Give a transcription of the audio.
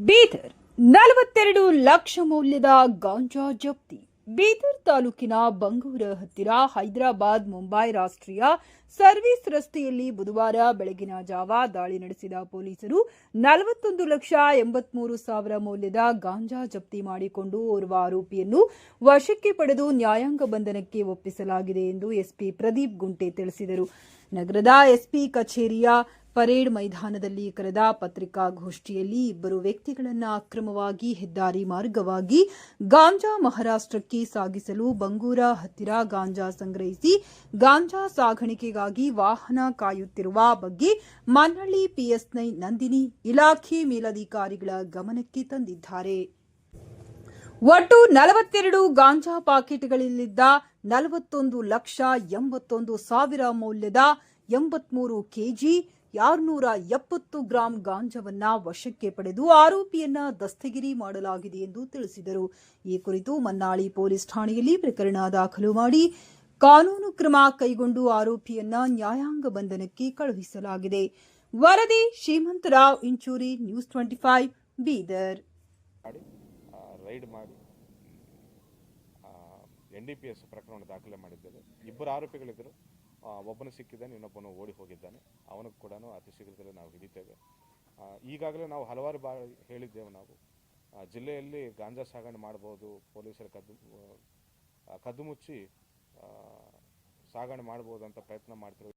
ಬೀದರ್ 42 ಲಕ್ಷ ಮೌಲ್ಯದ ಗಾಂಜಾ ಜಪ್ತಿ. ಬೀದರ್ ತಾಲೂಕಿನ ಬಂಗೂರ ಹತ್ತಿರ ಹೈದರಾಬಾದ್ ಮುಂಬೈ ರಾಷ್ಟ್ರೀಯ ಸರ್ವಿಸ್ ರಸ್ತೆಯಲ್ಲಿ ಬುಧವಾರ ಬೆಳಗಿನ ಜಾವ ದಾಳಿ ನಡೆಸಿದ ಪೊಲೀಸರು 41,83,000 ಮೌಲ್ಯದ ಗಾಂಜಾ ಜಪ್ತಿ ಮಾಡಿಕೊಂಡು ಓರ್ವ ಆರೋಪಿಯನ್ನು ವಶಕ್ಕೆ ಪಡೆದು ನ್ಯಾಯಾಂಗ ಬಂಧನಕ್ಕೆ ಒಪ್ಪಿಸಲಾಗಿದೆ ಎಂದು ಎಸ್ಪಿ ಪ್ರದೀಪ್ ಗುಂಟೆ ತಿಳಿಸಿದರು. ನಗರದ ಎಸ್ಪಿ ಕಚೇರಿಯ ಪರೇಡ್ ಮೈದಾನದಲ್ಲಿ ಕರೆದ ಪತ್ರಿಕಾಗೋಷ್ಠಿಯಲ್ಲಿ ಇಬ್ಬರು ವ್ಯಕ್ತಿಗಳನ್ನು ಅಕ್ರಮವಾಗಿ ಹೆದ್ದಾರಿ ಮಾರ್ಗವಾಗಿ ಗಾಂಜಾ ಮಹಾರಾಷ್ಟ್ರಕ್ಕೆ ಸಾಗಿಸಲು ಬಂಗೂರ ಹತ್ತಿರ ಗಾಂಜಾ ಸಂಗ್ರಹಿಸಿ ಗಾಂಜಾ ಸಾಗಾಣಿಕೆಗಾಗಿ ವಾಹನ ಕಾಯುತ್ತಿರುವ ಬಗ್ಗೆ ಮನ್ನಳ್ಳಿ ಪಿಎಸ್ಐ ನಂದಿನಿ ಇಲಾಖೆ ಮೇಲಧಿಕಾರಿಗಳ ಗಮನಕ್ಕೆ ತಂದಿದ್ದಾರೆ. ಒಟ್ಟು 42 ಗಾಂಜಾ ಪಾಕೆಟ್ಗಳಲ್ಲಿದ್ದ 41,81,000 ಮೌಲ್ಯದ 83 ಕೆಜಿ 670 ಗ್ರಾಂ ಗಾಂಜಾವನ್ನ ವಶಕ್ಕೆ ಪಡೆದು ಆರೋಪಿಯನ್ನ ದಸ್ತಗಿರಿ ಮಾಡಲಾಗಿದೆ ಎಂದು ತಿಳಿಸಿದರು. ಈ ಕುರಿತು ಮನ್ನಾಳಿ ಪೊಲೀಸ್ ಠಾಣೆಯಲ್ಲಿ ಪ್ರಕರಣ ದಾಖಲು ಮಾಡಿ ಕಾನೂನು ಕ್ರಮ ಕೈಗೊಂಡು ಆರೋಪಿಯನ್ನ ನ್ಯಾಯಾಂಗ ಬಂಧನಕ್ಕೆ ಕಳುಹಿಸಲಾಗಿದೆ. ವರದಿ ಶ್ರೀಮಂತರಾವ್ ಇಂಚೂರಿ, ನ್ಯೂಸ್ 25 ಬೀದರ್. ರೈಡ್ ಮಾಡಿ NDPS ಪ್ರಕರಣ ದಾಖಲೆ ಮಾಡಿದ್ದೇವೆ. ಇಬ್ಬರು ಆರೋಪಿಗಳಿದ್ದರು. ಒಬ್ಬನು ಸಿಕ್ಕಿದ್ದಾನೆ, ಇನ್ನೊಬ್ಬನು ಓಡಿ ಹೋಗಿದ್ದಾನೆ. ಅವನಿಗೆ ಕೂಡ ಅತಿ ಶೀಘ್ರದಲ್ಲೇ ನಾವು ಹಿಡಿತೇವೆ. ಈಗಾಗಲೇ ನಾವು ಹಲವಾರು ಬಾರಿ ಹೇಳಿದ್ದೇವೆ, ನಾವು ಜಿಲ್ಲೆಯಲ್ಲಿ ಗಾಂಜಾ ಸಾಗಣೆ ಮಾಡ್ಬೋದು, ಪೊಲೀಸರು ಕದ್ದು ಮುಚ್ಚಿ ಸಾಗಣೆ ಮಾಡ್ಬೋದು ಅಂತ ಪ್ರಯತ್ನ ಮಾಡ್ತಿರೋದು.